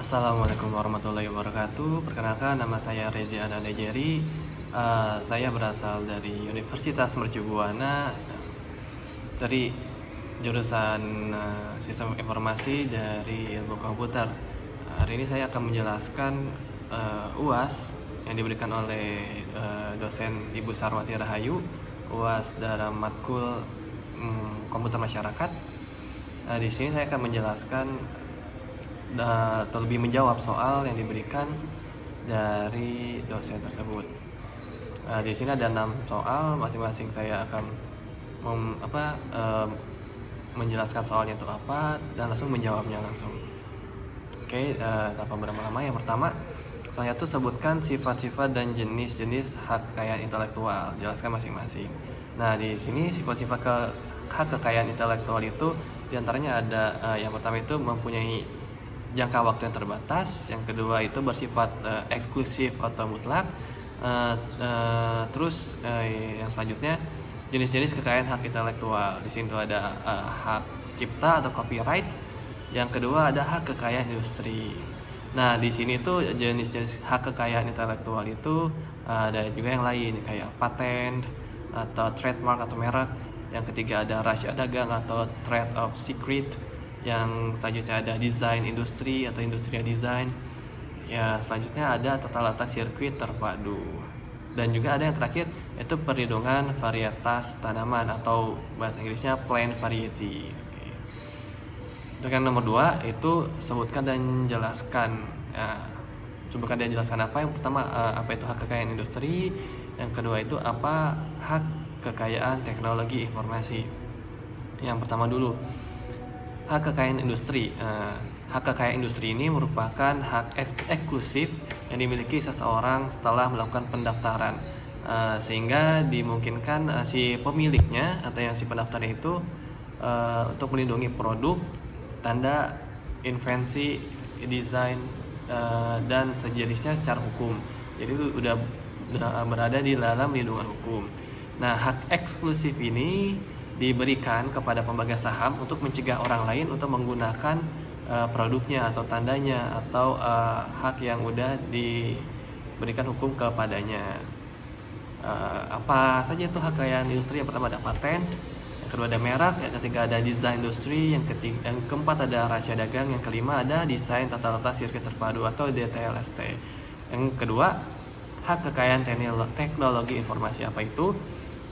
Assalamualaikum warahmatullahi wabarakatuh. Perkenalkan, nama saya Reza Ananda Jerry. Saya berasal dari Universitas Mercu Buana dari jurusan Sistem Informasi dari Ilmu Komputer. Hari ini saya akan menjelaskan UAS yang diberikan oleh dosen Ibu Sarwati Rahayu, UAS dalam matkul Komputer Masyarakat. Di sini saya akan menjelaskan atau lebih menjawab soal yang diberikan dari dosen tersebut. Di sini ada 6 soal, masing-masing saya akan menjelaskan soalnya itu apa dan langsung menjawabnya langsung. Oke, tanpa berlama-lama, yang pertama soalnya itu sebutkan sifat-sifat dan jenis-jenis hak kekayaan intelektual, jelaskan masing-masing. Nah, di sini sifat-sifat hak kekayaan intelektual itu diantaranya ada yang pertama itu mempunyai jangka waktu yang terbatas, yang kedua itu bersifat eksklusif atau mutlak, terus yang selanjutnya jenis-jenis kekayaan hak intelektual. Di sini tuh ada hak cipta atau copyright, yang kedua ada hak kekayaan industri. Nah, di sini tuh jenis-jenis hak kekayaan intelektual itu ada juga yang lain kayak paten atau trademark atau merek. Yang ketiga ada rahasia dagang atau trade of secret. Yang selanjutnya ada desain industri atau industrial design. Ya, selanjutnya ada tata letak sirkuit terpadu. Dan juga ada yang terakhir yaitu perlindungan varietas tanaman atau bahasa Inggrisnya plant variety. Untuk yang nomor 2 itu sebutkan dan jelaskan. Ya, sebutkan dan jelaskan apa? Yang pertama apa itu hak kekayaan industri. Yang kedua itu apa hak kekayaan teknologi informasi. Yang pertama dulu, hak kekayaan industri. Hak kekayaan industri ini merupakan hak eksklusif yang dimiliki seseorang setelah melakukan pendaftaran, sehingga dimungkinkan si pemiliknya atau yang si pendaftarnya itu untuk melindungi produk, tanda, invensi, desain, dan sejenisnya secara hukum. Jadi itu udah berada di dalam lindungan hukum. Nah, hak eksklusif ini diberikan kepada pemegang saham untuk mencegah orang lain untuk menggunakan produknya atau tandanya atau hak yang udah diberikan hukum kepadanya. Apa saja itu hak kekayaan industri? Yang pertama ada paten, yang kedua ada merek, yang ketiga ada desain industri, yang keempat ada rahasia dagang, yang kelima ada desain tata letak sirkuit terpadu atau DTLST. Yang kedua, hak kekayaan teknologi informasi. Apa itu?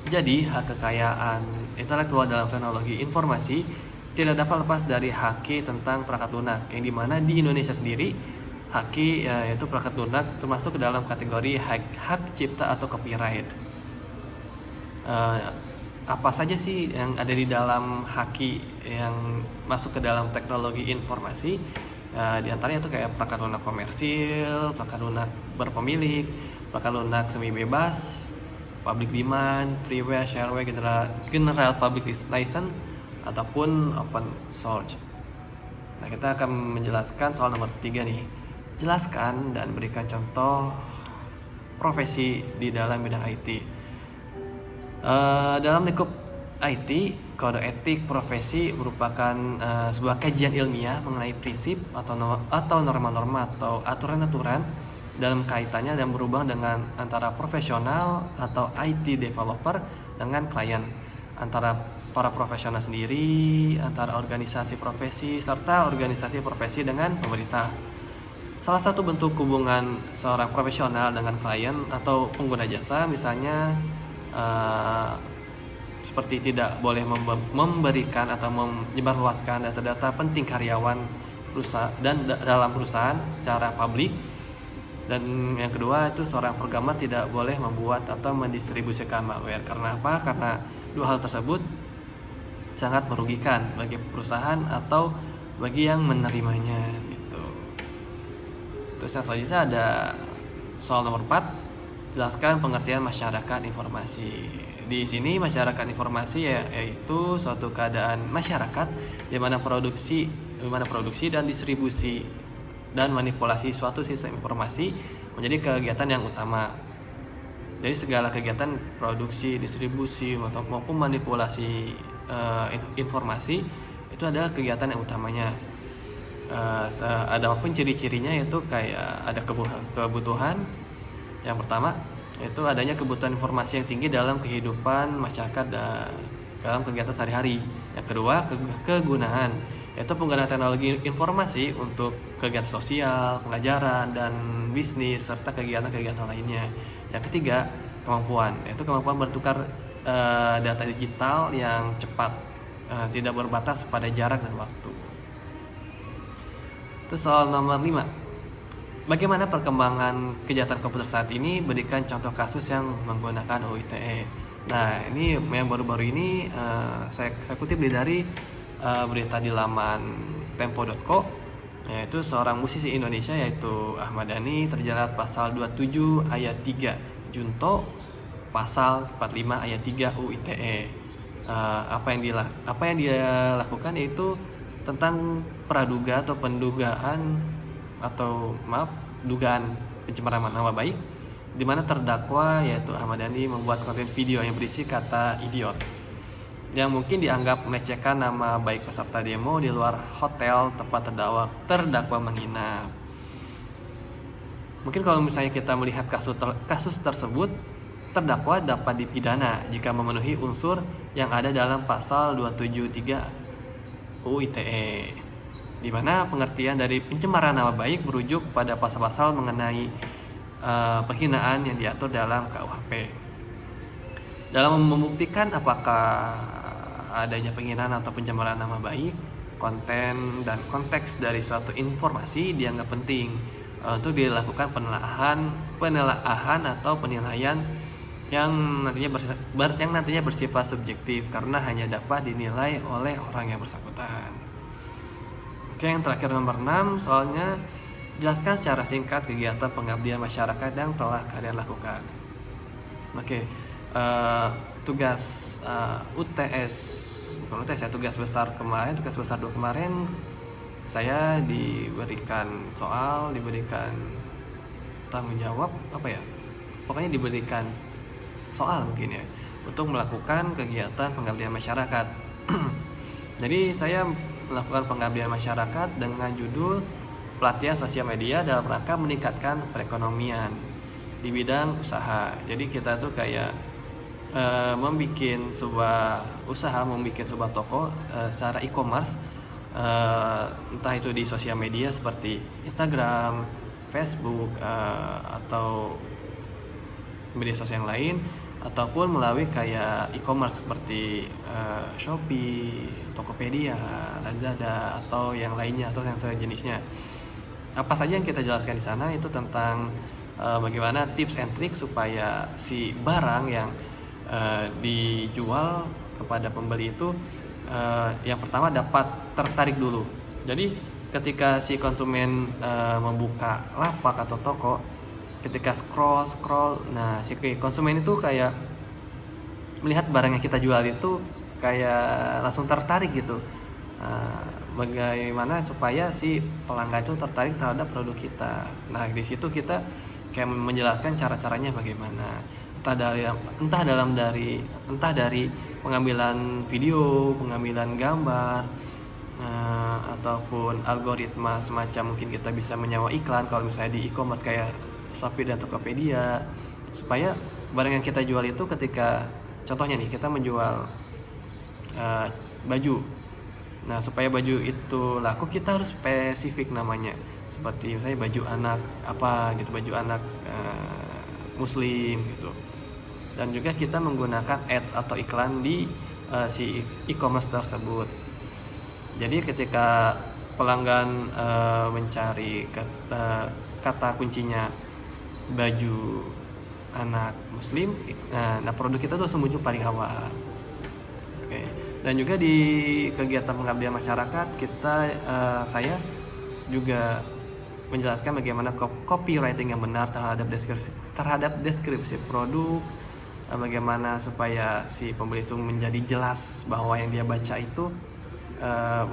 Jadi, hak kekayaan intelektual dalam teknologi informasi tidak dapat lepas dari haki tentang perangkat lunak, yang dimana di Indonesia sendiri haki yaitu perangkat lunak termasuk ke dalam kategori hak cipta atau copyright. Apa saja sih yang ada di dalam haki yang masuk ke dalam teknologi informasi? Di antaranya itu kayak perangkat lunak komersil, perangkat lunak berpemilik, perangkat lunak semi bebas, public demand, freeware, shareware, general public license, ataupun open source. Nah, kita akan menjelaskan soal nomor 3 nih. Jelaskan dan berikan contoh profesi di dalam bidang IT. Dalam lingkup IT, kode etik profesi merupakan sebuah kajian ilmiah mengenai prinsip atau norma-norma atau aturan-aturan dalam kaitannya dan berhubungan dengan antara profesional atau IT developer dengan klien, antara para profesional sendiri, antara organisasi profesi, serta organisasi profesi dengan pemerintah. Salah satu bentuk hubungan seorang profesional dengan klien atau pengguna jasa misalnya seperti tidak boleh memberikan atau menyebarluaskan data-data penting karyawan perusahaan dan dalam perusahaan secara publik. Dan yang kedua itu seorang programmer tidak boleh membuat atau mendistribusikan malware. Karena apa? Karena dua hal tersebut sangat merugikan bagi perusahaan atau bagi yang menerimanya gitu. Terus yang selanjutnya ada soal nomor 4, jelaskan pengertian masyarakat informasi. Di sini masyarakat informasi yaitu suatu keadaan masyarakat di mana produksi dan distribusi dan manipulasi suatu sistem informasi menjadi kegiatan yang utama. Jadi segala kegiatan produksi, distribusi maupun manipulasi informasi itu adalah kegiatan yang utamanya. Ada pun ciri-cirinya itu kayak ada kebutuhan. Yang pertama itu adanya kebutuhan informasi yang tinggi dalam kehidupan masyarakat dan dalam kegiatan sehari-hari. Yang kedua, kegunaan, yaitu penggunaan teknologi informasi untuk kegiatan sosial, pengajaran, dan bisnis, serta kegiatan-kegiatan lainnya. Yang ketiga, kemampuan, yaitu kemampuan bertukar data digital yang cepat, tidak berbatas pada jarak dan waktu. Terus soal nomor 5, bagaimana perkembangan kejahatan komputer saat ini? Berikan contoh kasus yang menggunakan UU ITE. Nah, ini yang baru-baru ini saya kutip dari berita di laman tempo.co, yaitu seorang musisi Indonesia yaitu Ahmad Dhani terjerat pasal 27 ayat 3 junto pasal 45 ayat 3 UU ITE. Apa yang dia lakukan yaitu tentang praduga atau dugaan pencemaran nama baik, di mana terdakwa yaitu Ahmad Dhani membuat konten video yang berisi kata idiot yang mungkin dianggap melecehkan nama baik peserta demo di luar hotel tempat terdakwa menginap. Mungkin kalau misalnya kita melihat kasus tersebut, terdakwa dapat dipidana jika memenuhi unsur yang ada dalam pasal 273 UU ITE, di mana pengertian dari pencemaran nama baik merujuk pada pasal-pasal mengenai penghinaan yang diatur dalam KUHP. Dalam membuktikan apakah adanya penghinaan atau pencemaran nama baik, konten dan konteks dari suatu informasi dianggap penting untuk dilakukan penelaahan atau penilaian yang nantinya bersifat subjektif karena hanya dapat dinilai oleh orang yang bersangkutan. Oke, yang terakhir nomor 6, soalnya jelaskan secara singkat kegiatan pengabdian masyarakat yang telah kalian lakukan. Oke, tugas tugas besar 2 kemarin saya diberikan tanggung jawab pokoknya diberikan soal mungkin ya, untuk melakukan kegiatan pengabdian masyarakat. Jadi saya melakukan pengabdian masyarakat dengan judul pelatihan sosial media dalam rangka meningkatkan perekonomian di bidang usaha. Jadi kita tuh kayak membuat sebuah toko secara e-commerce, entah itu di sosial media seperti Instagram, Facebook, atau media sosial yang lain, ataupun melalui kayak e-commerce seperti Shopee, Tokopedia, Lazada, atau yang lainnya atau yang sejenisnya. Apa saja yang kita jelaskan di sana itu tentang bagaimana tips and trick supaya si barang yang dijual kepada pembeli itu yang pertama dapat tertarik dulu. Jadi ketika si konsumen membuka lapak atau toko, ketika scroll, nah si konsumen itu kayak melihat barang yang kita jual itu kayak langsung tertarik gitu. Bagaimana supaya si pelanggan itu tertarik terhadap produk kita. Nah, di situ kita kayak menjelaskan cara-caranya bagaimana. Entah dari pengambilan video, pengambilan gambar, ataupun algoritma semacam mungkin kita bisa menyewa iklan kalau misalnya di e-commerce kayak Shopee dan Tokopedia, supaya barang yang kita jual itu ketika contohnya nih kita menjual baju. Nah, supaya baju itu laku kita harus spesifik namanya. Seperti misalnya baju anak baju anak muslim gitu. Dan juga kita menggunakan ads atau iklan di si e-commerce tersebut. Jadi ketika pelanggan mencari kata kuncinya baju anak muslim, nah produk kita tuh muncul paling awal. Oke. Dan juga di kegiatan pengabdian masyarakat saya juga menjelaskan bagaimana copywriting yang benar terhadap deskripsi produk, bagaimana supaya si pembeli itu menjadi jelas bahwa yang dia baca itu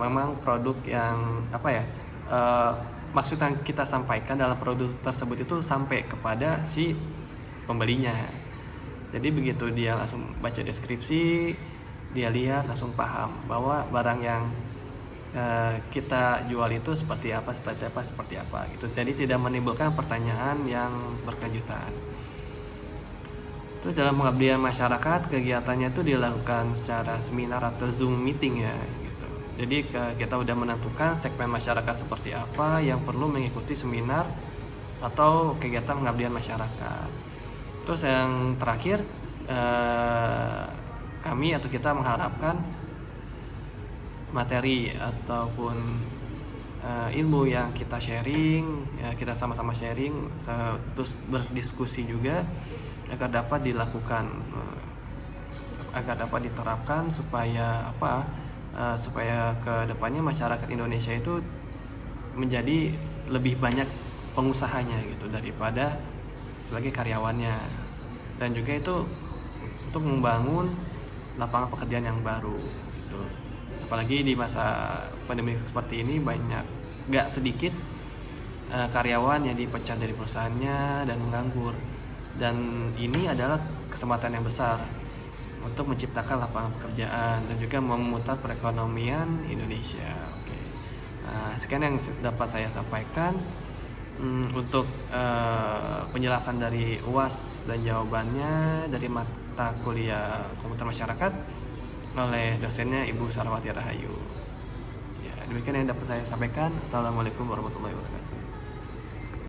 memang produk yang maksud yang kita sampaikan dalam produk tersebut itu sampai kepada si pembelinya. Jadi begitu dia langsung baca deskripsi, dia lihat langsung paham bahwa barang yang kita jual itu seperti apa gitu. Jadi tidak menimbulkan pertanyaan yang berkelanjutan. Terus dalam pengabdian masyarakat, kegiatannya itu dilakukan secara seminar atau Zoom meeting ya gitu. Jadi kita udah menentukan segmen masyarakat seperti apa yang perlu mengikuti seminar atau kegiatan pengabdian masyarakat. Terus yang terakhir, kami atau kita mengharapkan materi ataupun ilmu yang kita sharing, ya kita sama-sama sharing, terus berdiskusi juga agar dapat dilakukan, agar dapat diterapkan supaya supaya kedepannya masyarakat Indonesia itu menjadi lebih banyak pengusahanya gitu daripada sebagai karyawannya, dan juga itu untuk membangun lapangan pekerjaan yang baru gitu. Apalagi di masa pandemi seperti ini gak sedikit karyawan yang dipecat dari perusahaannya dan menganggur, dan ini adalah kesempatan yang besar untuk menciptakan lapangan pekerjaan dan juga memutar perekonomian Indonesia. Oke. Nah, sekian yang dapat saya sampaikan untuk penjelasan dari UAS dan jawabannya dari mata kuliah Komputer Masyarakat oleh dosennya Ibu Sarwati Rahayu. Ya, demikian yang dapat saya sampaikan. Assalamualaikum warahmatullahi wabarakatuh.